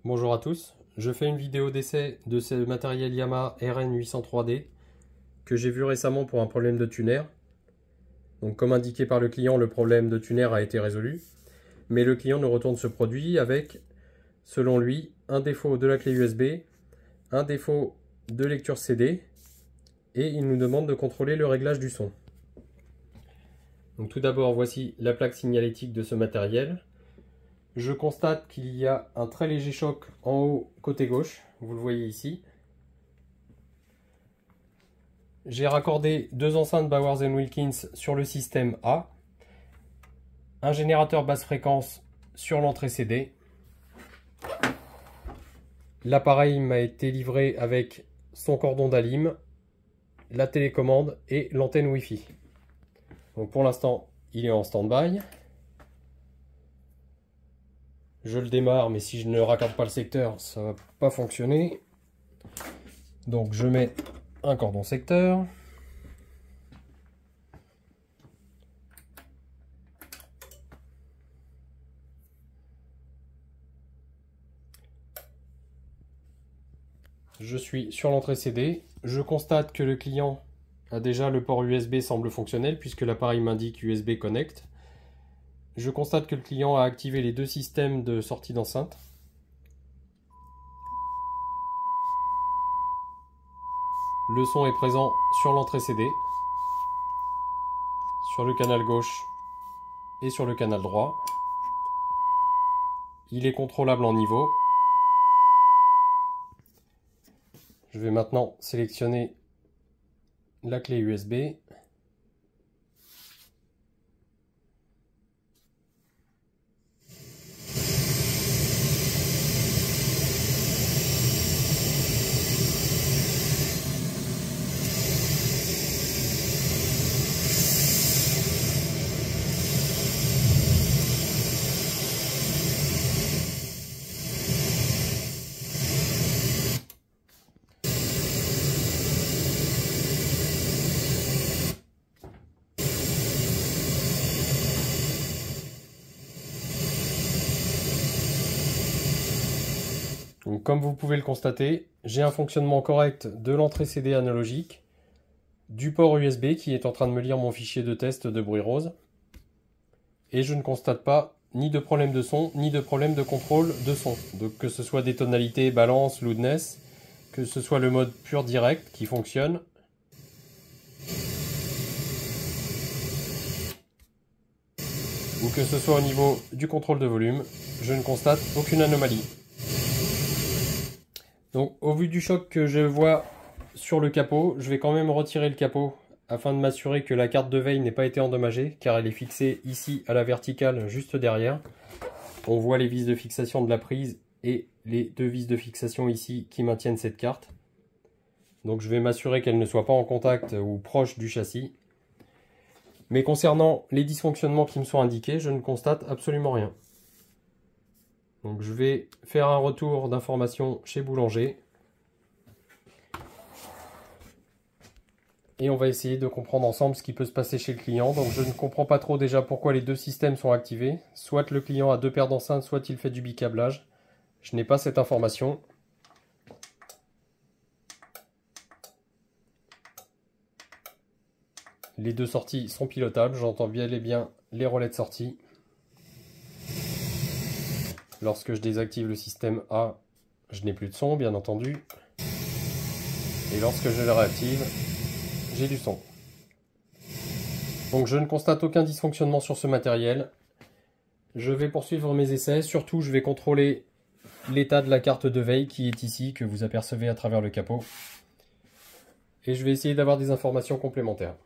Bonjour à tous, je fais une vidéo d'essai de ce matériel Yamaha RN803D que j'ai vu récemment pour un problème de tuner. Donc comme indiqué par le client, le problème de tuner a été résolu, mais le client nous retourne ce produit avec, selon lui, un défaut de la clé USB, un défaut de lecture CD, et il nous demande de contrôler le réglage du son. Donc tout d'abord, voici la plaque signalétique de ce matériel. Je constate qu'il y a un très léger choc en haut côté gauche, vous le voyez ici. J'ai raccordé deux enceintes Bowers & Wilkins sur le système A, un générateur basse fréquence sur l'entrée CD. L'appareil m'a été livré avec son cordon d'alim, la télécommande et l'antenne Wi-Fi. Donc pour l'instant, il est en stand-by. Je le démarre, mais si je ne raccorde pas le secteur, ça va pas fonctionner. Donc je mets un cordon secteur. Je suis sur l'entrée CD. Je constate que le client a déjà le port USB semble fonctionnel puisque l'appareil m'indique USB Connect. Je constate que le client a activé les deux systèmes de sortie d'enceinte. Le son est présent sur l'entrée CD, sur le canal gauche et sur le canal droit. Il est contrôlable en niveau. Je vais maintenant sélectionner la clé USB. Donc, comme vous pouvez le constater, j'ai un fonctionnement correct de l'entrée CD analogique, du port USB qui est en train de me lire mon fichier de test de bruit rose, et je ne constate pas ni de problème de son, ni de problème de contrôle de son. Donc que ce soit des tonalités, balance, loudness, que ce soit le mode pur direct qui fonctionne, ou que ce soit au niveau du contrôle de volume, je ne constate aucune anomalie. Donc au vu du choc que je vois sur le capot, je vais quand même retirer le capot afin de m'assurer que la carte de veille n'ait pas été endommagée, car elle est fixée ici à la verticale juste derrière. On voit les vis de fixation de la prise et les deux vis de fixation ici qui maintiennent cette carte. Donc je vais m'assurer qu'elle ne soit pas en contact ou proche du châssis. Mais concernant les dysfonctionnements qui me sont indiqués, je ne constate absolument rien. Donc je vais faire un retour d'information chez Boulanger. Et on va essayer de comprendre ensemble ce qui peut se passer chez le client. Donc je ne comprends pas trop déjà pourquoi les deux systèmes sont activés. Soit le client a deux paires d'enceintes, soit il fait du bicablage. Je n'ai pas cette information. Les deux sorties sont pilotables. J'entends bien les relais de sortie. Lorsque je désactive le système A, je n'ai plus de son, bien entendu. Et lorsque je le réactive, j'ai du son. Donc je ne constate aucun dysfonctionnement sur ce matériel. Je vais poursuivre mes essais. Surtout, je vais contrôler l'état de la carte de veille qui est ici, que vous apercevez à travers le capot. Et je vais essayer d'avoir des informations complémentaires.